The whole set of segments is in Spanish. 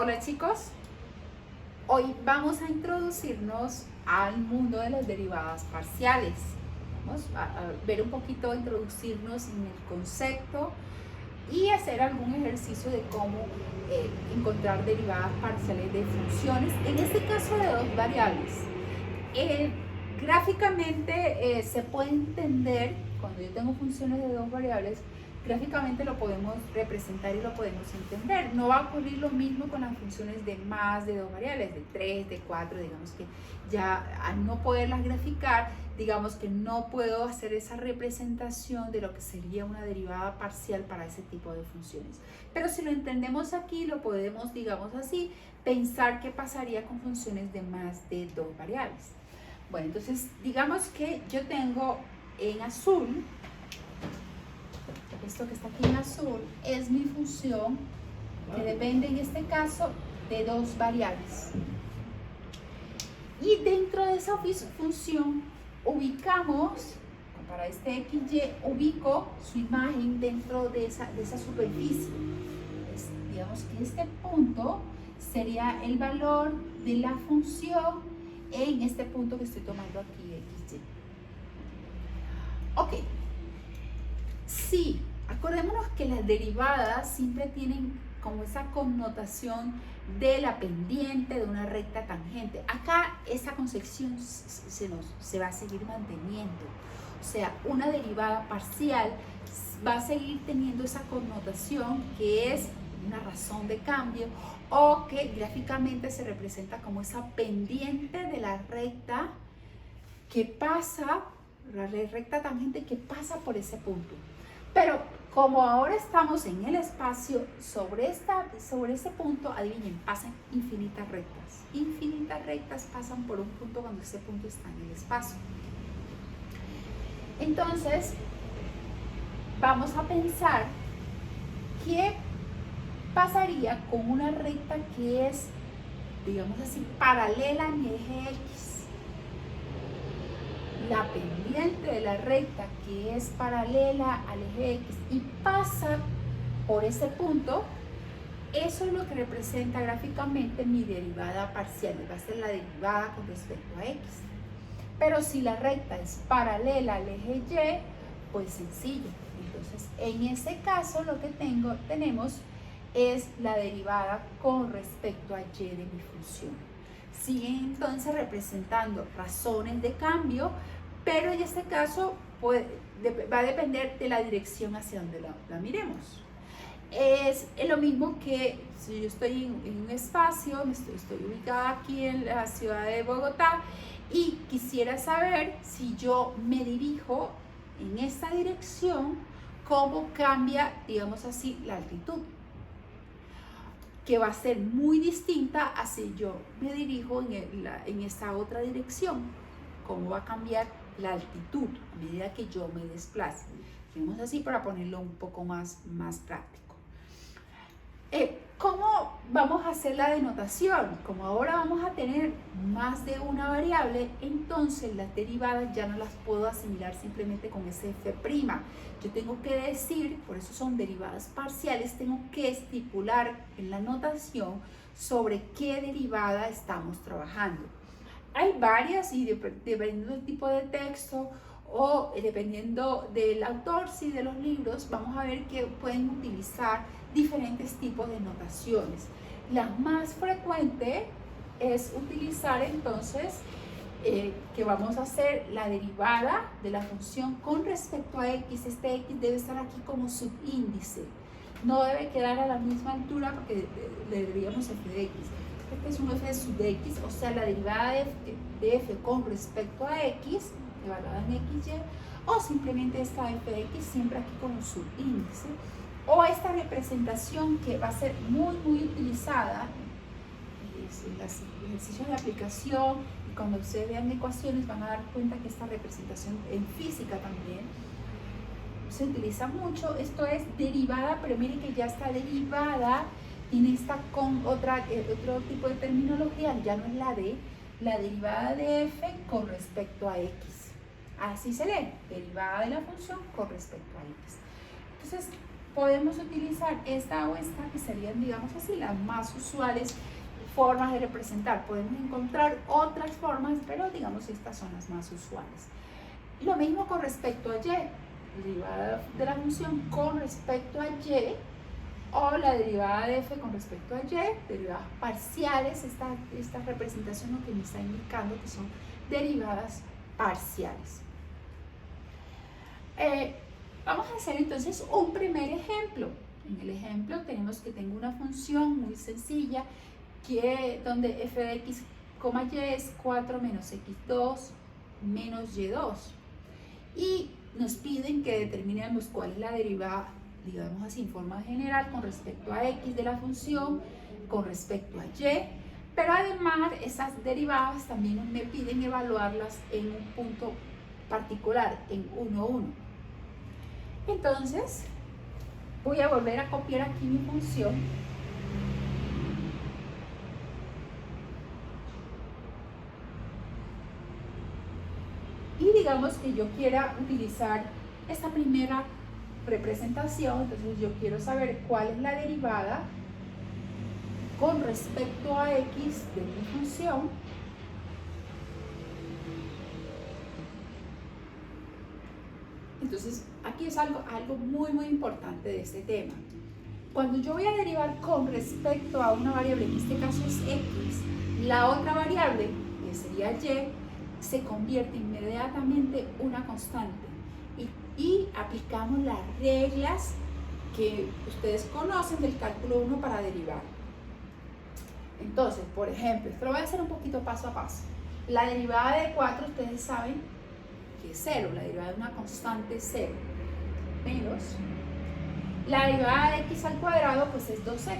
Hola chicos, hoy vamos a introducirnos al mundo de las derivadas parciales. Vamos a ver un poquito, introducirnos en el concepto y hacer algún ejercicio de cómo encontrar derivadas parciales de funciones, en este caso de dos variables. Gráficamente se puede entender, cuando yo tengo funciones de dos variables, gráficamente lo podemos representar y lo podemos entender. No va a ocurrir lo mismo con las funciones de más de dos variables, de 3, de 4, digamos que ya al no poderlas graficar, digamos que no puedo hacer esa representación de lo que sería una derivada parcial para ese tipo de funciones. Pero si lo entendemos aquí, lo podemos, digamos así, pensar qué pasaría con funciones de más de dos variables. Bueno, entonces digamos que yo tengo en azul, esto que está aquí en azul es mi función que depende en este caso de dos variables. Y dentro de esa función ubicamos, para este XY, ubico su imagen dentro de esa superficie. Digamos que este punto sería el valor de la función en este punto que estoy tomando aquí, XY. Ok, sí, acordémonos que las derivadas siempre tienen como esa connotación de la pendiente de una recta tangente. Acá esa concepción se va a seguir manteniendo. O sea, una derivada parcial va a seguir teniendo esa connotación que es una razón de cambio o que gráficamente se representa como esa pendiente de la recta que pasa, la recta tangente que pasa por ese punto. Pero como ahora estamos en el espacio, sobre ese punto, adivinen, pasan infinitas rectas. Infinitas rectas pasan por un punto cuando ese punto está en el espacio. Entonces, vamos a pensar qué pasaría con una recta que es, digamos así, paralela a mi eje X. La pendiente de la recta que es paralela al eje X y pasa por ese punto, eso es lo que representa gráficamente mi derivada parcial, va a ser la derivada con respecto a X. Pero si la recta es paralela al eje Y, pues sencillo. Entonces, en ese caso lo que tenemos es la derivada con respecto a Y de mi función. Sigue entonces representando razones de cambio, pero en este caso va a depender de la dirección hacia donde la miremos. Es lo mismo que si yo estoy en un espacio, estoy ubicada aquí en la ciudad de Bogotá y quisiera saber si yo me dirijo en esta dirección, cómo cambia, digamos así, la altitud, que va a ser muy distinta a si yo me dirijo en esta otra dirección, cómo va a cambiar la altitud a medida que yo me desplace. Digamos así para ponerlo un poco más práctico. ¿Cómo vamos a hacer la denotación? Como ahora vamos a tener más de una variable, entonces las derivadas ya no las puedo asimilar simplemente con ese f'. Yo tengo que decir, por eso son derivadas parciales, tengo que estipular en la notación sobre qué derivada estamos trabajando. Hay varias y dependiendo del tipo de texto o dependiendo del autor, sí, de los libros, vamos a ver que pueden utilizar diferentes tipos de notaciones. La más frecuente es utilizar entonces que vamos a hacer la derivada de la función con respecto a X. Este X debe estar aquí como subíndice. No debe quedar a la misma altura porque le derivaríamos f de X. Este es un f sub X, o sea, la derivada de f con respecto a X, evaluada en XY, o simplemente esta f de X siempre aquí como subíndice, o esta representación que va a ser muy utilizada en los ejercicios de aplicación, y cuando ustedes vean ecuaciones van a dar cuenta que esta representación en física también se utiliza mucho. Esto es derivada, pero miren que ya está derivada, tiene esta con otro tipo de terminología, ya no es la derivada de f con respecto a x. Así se lee, derivada de la función con respecto a x. Entonces, podemos utilizar esta o esta, que serían, digamos así, las más usuales formas de representar. Podemos encontrar otras formas, pero digamos estas son las más usuales. Lo mismo con respecto a y, derivada de la función con respecto a y, o la derivada de f con respecto a y, derivadas parciales. Esta representación lo que me está indicando que son derivadas parciales. Vamos a hacer entonces un primer ejemplo. En el ejemplo tenemos que tengo una función muy sencilla donde f de x, y es 4 menos x2 menos y2. Y nos piden que determinemos cuál es la derivada, digamos así, en forma general, con respecto a x de la función, con respecto a y, pero además esas derivadas también me piden evaluarlas en un punto particular, en 1, 1. Entonces, voy a volver a copiar aquí mi función. Y digamos que yo quiera utilizar esta primera representación, entonces yo quiero saber cuál es la derivada con respecto a x de mi función. Entonces, aquí es algo muy importante de este tema. Cuando yo voy a derivar con respecto a una variable, en este caso es x, la otra variable, que sería y, se convierte inmediatamente en una constante. Y aplicamos las reglas que ustedes conocen del cálculo 1 para derivar. Entonces, por ejemplo, esto lo voy a hacer un poquito paso a paso. La derivada de 4, ustedes saben que es 0, la derivada de una constante es 0, menos la derivada de x al cuadrado, pues es 2x.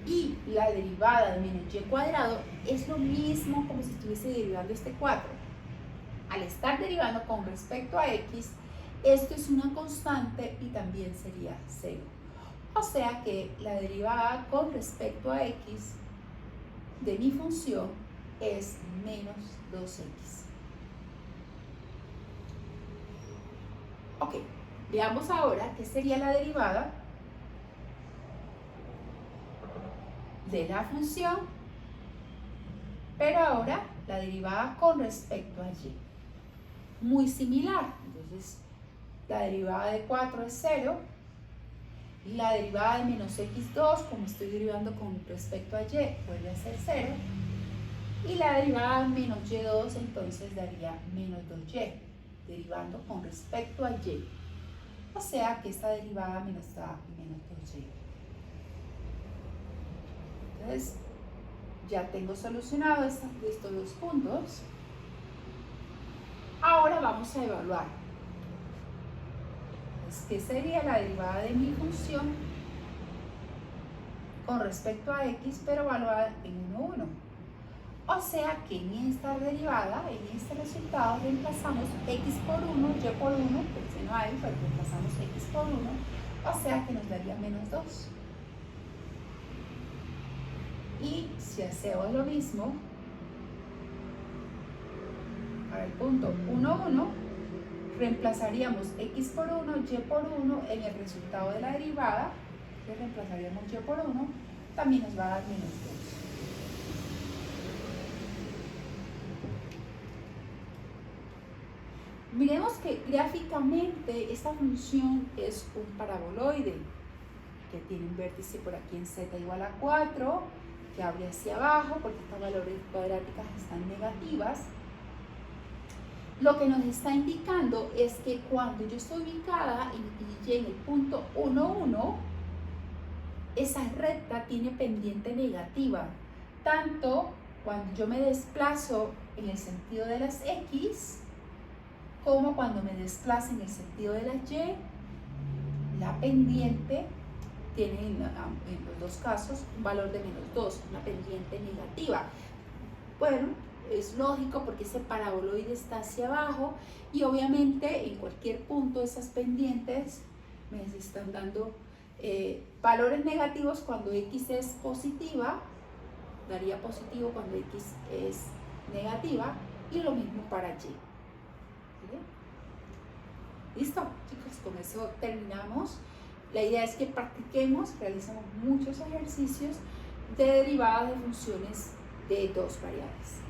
Y la derivada de menos y cuadrado es lo mismo como si estuviese derivando este 4. Al estar derivando con respecto a x, esto es una constante y también sería 0. O sea que la derivada con respecto a x de mi función es menos 2x. Ok, veamos ahora qué sería la derivada de la función, pero ahora la derivada con respecto a y. Muy similar, entonces la derivada de 4 es 0, la derivada de menos x2, como estoy derivando con respecto a y, vuelve a ser 0, y la derivada de menos y2 entonces daría menos 2y, derivando con respecto a y. O sea que esta derivada me nos da menos 2y. Entonces, ya tengo solucionado estos dos puntos. Ahora vamos a evaluar. ¿Qué sería la derivada de mi función con respecto a x, pero evaluada en 1, 1? O sea que en esta derivada, en este resultado, reemplazamos x por 1, y por 1, porque no hay, pero reemplazamos x por 1, o sea que nos daría menos 2. Y si hacemos lo mismo para el punto 1, 1, reemplazaríamos x por 1, y por 1 en el resultado de la derivada, que reemplazaríamos y por 1, también nos va a dar menos 2. Miremos que gráficamente esta función es un paraboloide que tiene un vértice por aquí en z igual a 4, que abre hacia abajo porque estas valores cuadráticas están negativas. Lo que nos está indicando es que cuando yo estoy ubicada en el punto 1, 1, esa recta tiene pendiente negativa, tanto cuando yo me desplazo en el sentido de las x, como cuando me desplazo en el sentido de la y, la pendiente tiene en los dos casos un valor de menos 2, una pendiente negativa. Bueno, es lógico porque ese paraboloide está hacia abajo y obviamente en cualquier punto esas pendientes me están dando valores negativos cuando x es positiva, daría positivo cuando x es negativa, y lo mismo para y. Listo, chicos, con eso terminamos. La idea es que practiquemos, realicemos muchos ejercicios de derivadas de funciones de dos variables.